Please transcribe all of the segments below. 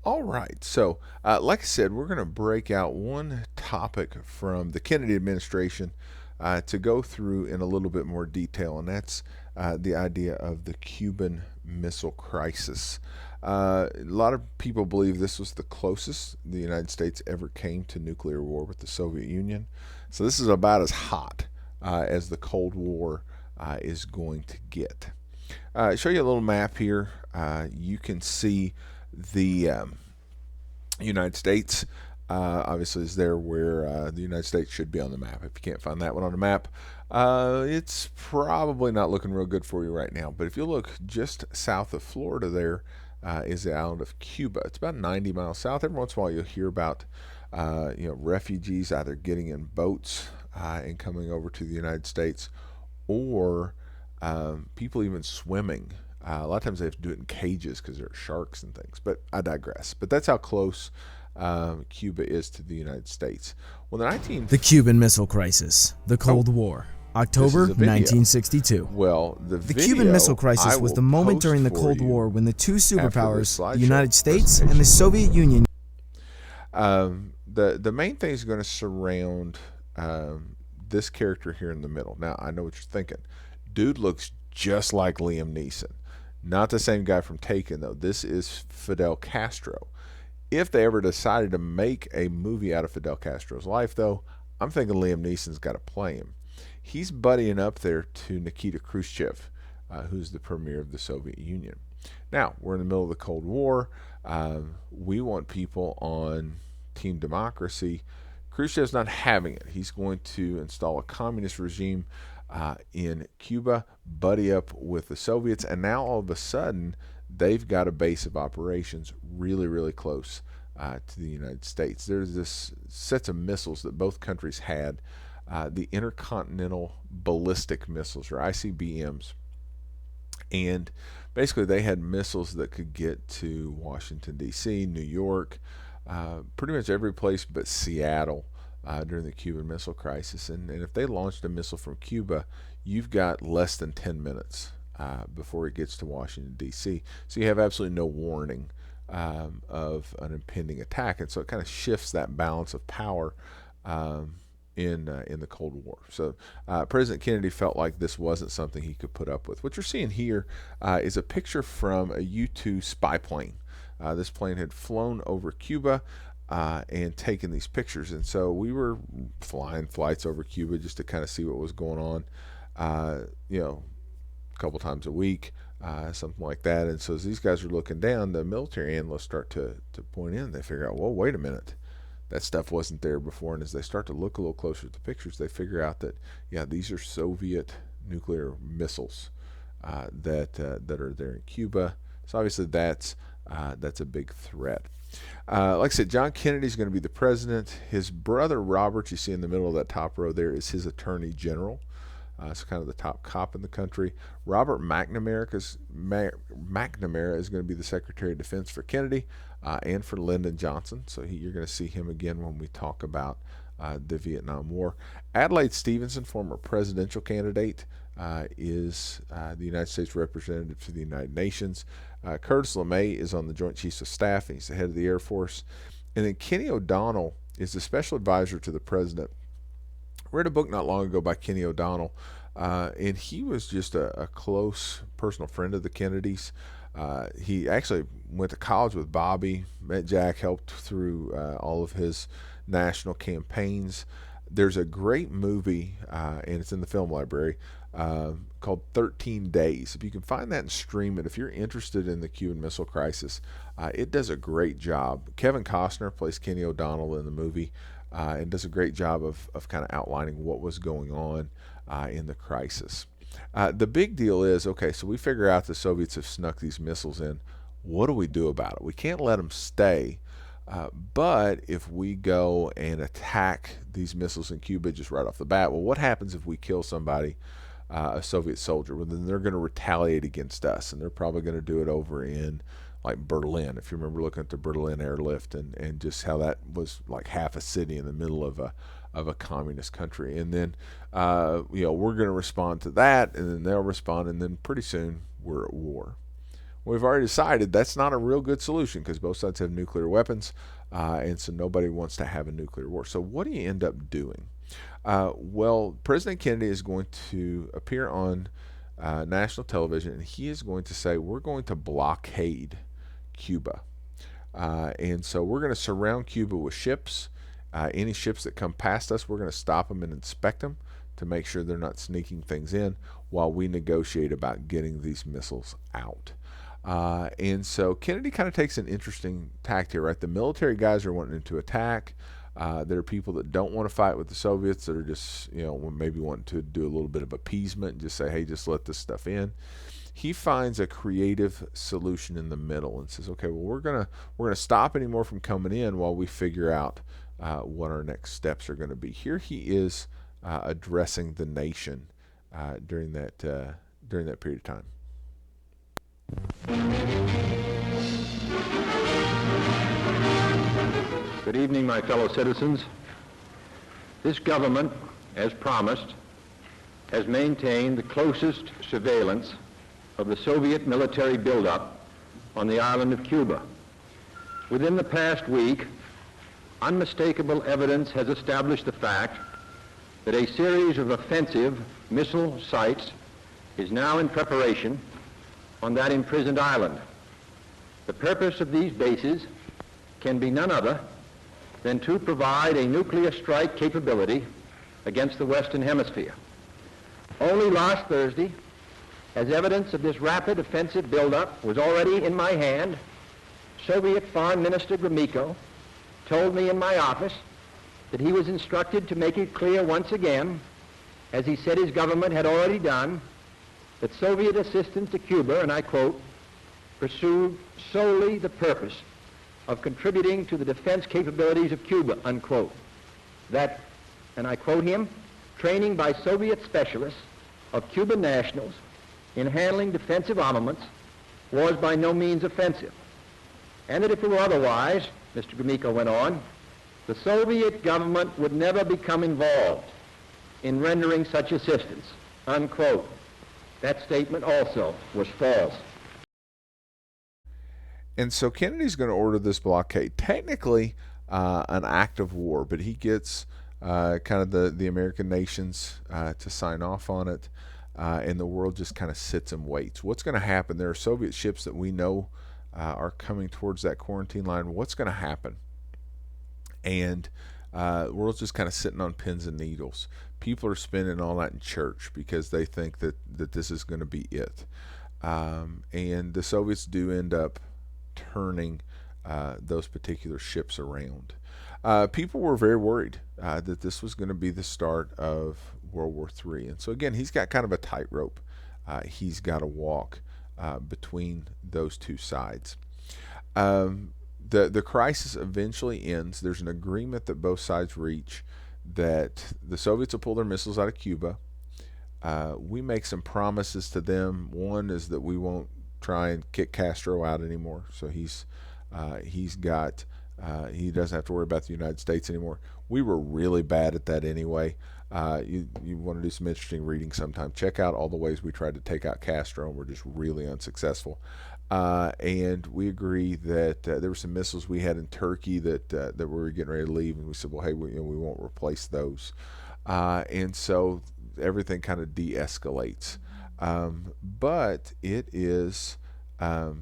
All right. So, like I said, we're going to break out one topic from the Kennedy administration to go through in a little bit more detail, and that's the idea of the Cuban Missile Crisis. A lot of people believe this was the closest the United States ever came to nuclear war with the Soviet Union. So, this is about as hot as the Cold War is going to get. Show you a little map here. You can see the United States. Obviously, is there where the United States should be on the map. If you can't find that one on the map, it's probably not looking real good for you right now. But if you look just south of Florida, there is the island of Cuba. It's about 90 miles south. Every once in a while, you'll hear about refugees either getting in boats and coming over to the United States, or people even swimming. A lot of times they have to do it in cages because there are sharks and things. But I digress. But that's how close Cuba is to the United States. Well, the 19 The Cuban Missile Crisis, the Cold War, this October is a video. 1962. Well, the The video Cuban Missile I Crisis was will the moment post during the for Cold you War when the two after this superpowers, slideshow the United States and the presentation. Soviet Union. The main thing is going to surround this character here in the middle. Now, I know what you're thinking. Dude looks just like Liam Neeson. Not the same guy from Taken, though. This is Fidel Castro. If they ever decided to make a movie out of Fidel Castro's life, though, I'm thinking Liam Neeson's got to play him. He's buddying up there to Nikita Khrushchev, who's the premier of the Soviet Union. Now, we're in the middle of the Cold War. We want people on Team Democracy. Khrushchev's not having it. He's going to install a communist regime in Cuba, buddy up with the Soviets, and now all of a sudden they've got a base of operations really, really close to the United States. There's this sets of missiles that both countries had, the intercontinental ballistic missiles, or ICBMs, and basically they had missiles that could get to Washington D.C., New York, pretty much every place but Seattle during the Cuban Missile Crisis. And if they launched a missile from Cuba, you've got less than 10 minutes before it gets to Washington, D.C. So you have absolutely no warning of an impending attack. And so it kind of shifts that balance of power in the Cold War. So President Kennedy felt like this wasn't something he could put up with. What you're seeing here is a picture from a U-2 spy plane. This plane had flown over Cuba and taken these pictures, and so we were flying flights over Cuba just to kind of see what was going on, a couple times a week, something like that. And so as these guys are looking down, the military analysts start to point in. They figure out, well, wait a minute, that stuff wasn't there before. And as they start to look a little closer at the pictures, they figure out that, yeah, these are Soviet nuclear missiles that are there in Cuba. So obviously that's a big threat. Like I said, John Kennedy is going to be the president. His brother Robert, you see in the middle of that top row there, is his attorney general. So kind of the top cop in the country. Robert McNamara is going to be the Secretary of Defense for Kennedy and for Lyndon Johnson. So you're going to see him again when we talk about the Vietnam War. Adlai Stevenson, former presidential candidate, is the United States representative to the United Nations. Curtis LeMay is on the Joint Chiefs of Staff, and he's the head of the Air Force. And then Kenny O'Donnell is the special advisor to the president. I read a book not long ago by Kenny O'Donnell, and he was just a close personal friend of the Kennedys. He actually went to college with Bobby, met Jack, helped through all of his national campaigns. There's a great movie, and it's in the film library, called 13 Days. If you can find that and stream it, if you're interested in the Cuban Missile Crisis, it does a great job. Kevin Costner plays Kenny O'Donnell in the movie, and does a great job of kind of outlining what was going on in the crisis. The big deal is, okay, so we figure out the Soviets have snuck these missiles in. What do we do about it? We can't let them stay. But if we go and attack these missiles in Cuba just right off the bat, well, what happens if we kill somebody, a Soviet soldier? Well, then they're going to retaliate against us, and they're probably going to do it over in like Berlin. If you remember looking at the Berlin airlift and just how that was like half a city in the middle of a communist country, and then we're going to respond to that, and then they'll respond, and then pretty soon we're at war. We've already decided that's not a real good solution because both sides have nuclear weapons, and so nobody wants to have a nuclear war. So what do you end up doing? Well, President Kennedy is going to appear on national television, and he is going to say, we're going to blockade Cuba. And so we're going to surround Cuba with ships. Any ships that come past us, we're going to stop them and inspect them to make sure they're not sneaking things in while we negotiate about getting these missiles out. And so Kennedy kind of takes an interesting tact here, right? The military guys are wanting to attack. There are people that don't want to fight with the Soviets that are just, maybe wanting to do a little bit of appeasement and just say, hey, just let this stuff in. He finds a creative solution in the middle and says, okay, well, we're gonna stop any more from coming in while we figure out what our next steps are going to be. Here he is addressing the nation during that period of time. Good evening, my fellow citizens. This government, as promised, has maintained the closest surveillance of the Soviet military buildup on the island of Cuba. Within the past week, unmistakable evidence has established the fact that a series of offensive missile sites is now in preparation on that imprisoned island. The purpose of these bases can be none other than to provide a nuclear strike capability against the Western Hemisphere. Only last Thursday, as evidence of this rapid offensive buildup was already in my hand, Soviet Foreign Minister Gromyko told me in my office that he was instructed to make it clear once again, as he said his government had already done, that Soviet assistance to Cuba, and I quote, pursued solely the purpose of contributing to the defense capabilities of Cuba, unquote. That, and I quote him, training by Soviet specialists of Cuban nationals in handling defensive armaments was by no means offensive. And that if it were otherwise, Mr. Gromyko went on, the Soviet government would never become involved in rendering such assistance, unquote. That statement also was false. And so Kennedy's going to order this blockade. Technically, an act of war, but he gets kind of the American nations to sign off on it, and the world just kind of sits and waits. What's going to happen? There are Soviet ships that we know are coming towards that quarantine line. What's going to happen? And the world's just kind of sitting on pins and needles. People are spending all night in church because they think that this is going to be it. And the Soviets do end up turning those particular ships around. People were very worried that this was going to be the start of World War III. And so again, he's got kind of a tightrope he's got to walk between those two sides. The crisis eventually ends. There's an agreement that both sides reach that the Soviets will pull their missiles out of Cuba. We make some promises to them. One is that we won't try and kick Castro out anymore. So he doesn't have to worry about the United States anymore. We were really bad at that anyway. You want to do some interesting reading sometime. Check out all the ways we tried to take out Castro and we're just really unsuccessful. And we agree that there were some missiles we had in Turkey that we were getting ready to leave, and we said, well, hey, we won't replace those. And so everything kind of de-escalates. But it is, like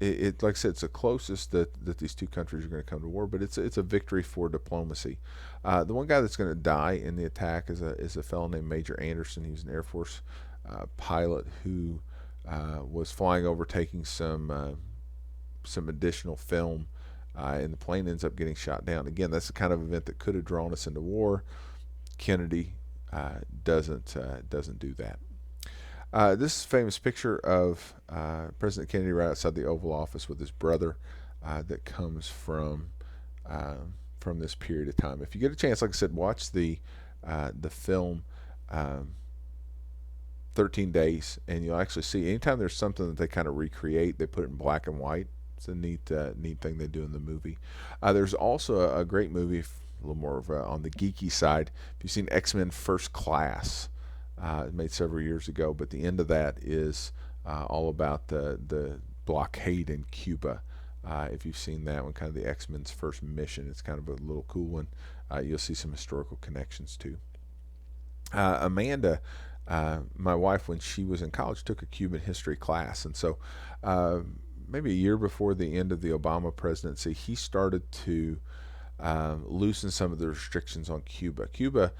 I said, it's the closest that these two countries are going to come to war, but it's a victory for diplomacy. The one guy that's going to die in the attack is a fellow named Major Anderson. He was an Air Force pilot who was flying over taking some additional film, and the plane ends up getting shot down. Again, that's the kind of event that could have drawn us into war. Kennedy doesn't do that. This is a famous picture of President Kennedy right outside the Oval Office with his brother that comes from this period of time. If you get a chance, like I said, watch the film 13 Days, and you'll actually see anytime there's something that they kind of recreate, they put it in black and white. It's a neat thing they do in the movie. There's also a great movie, a little more of on the geeky side. If you've seen X-Men First Class, made several years ago, but the end of that is all about the blockade in Cuba. If you've seen that one, kind of the X-Men's first mission, it's kind of a little cool one. You'll see some historical connections too. Amanda, my wife, when she was in college, took a Cuban history class, and so uh, maybe a year before the end of the Obama presidency, he started to loosen some of the restrictions on Cuba. Cuba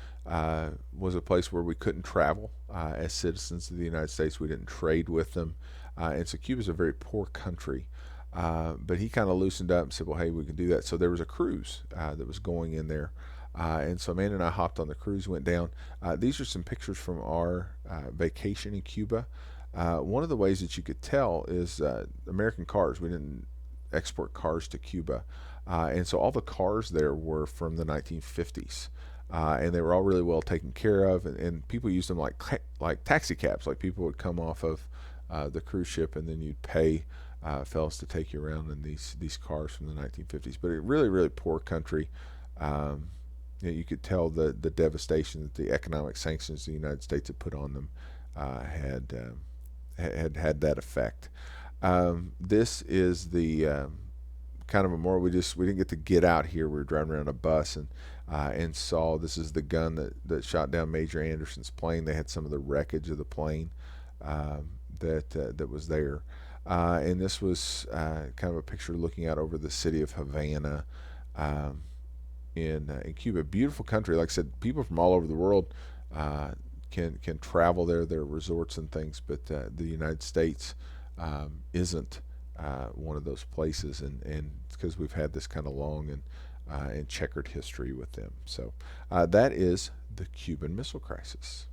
was a place where we couldn't travel as citizens of the United States. We didn't trade with them, and so Cuba's a very poor country. But he kind of loosened up and said, "Well, hey, we can do that." So there was a cruise that was going in there, and so Amanda and I hopped on the cruise, went down. These are some pictures from our vacation in Cuba. One of the ways that you could tell is American cars. We didn't export cars to Cuba, and so all the cars there were from the 1950s. And they were all really well taken care of, and people used them like taxi cabs. Like people would come off of the cruise ship, and then you'd pay fellas to take you around in these cars from the 1950s. But a really really poor country. You could tell the devastation that the economic sanctions the United States had put on them had that effect. This is the kind of a memorial. We didn't get to get out here. We were driving around a bus and saw this is the gun that shot down Major Anderson's plane. They had some of the wreckage of the plane that was there. And this was kind of a picture looking out over the city of Havana in Cuba. Beautiful country. Like I said, people from all over the world can travel there. There are resorts and things, but the United States isn't one of those places, and it's because we've had this kind of long and checkered history with them. So that is the Cuban Missile Crisis.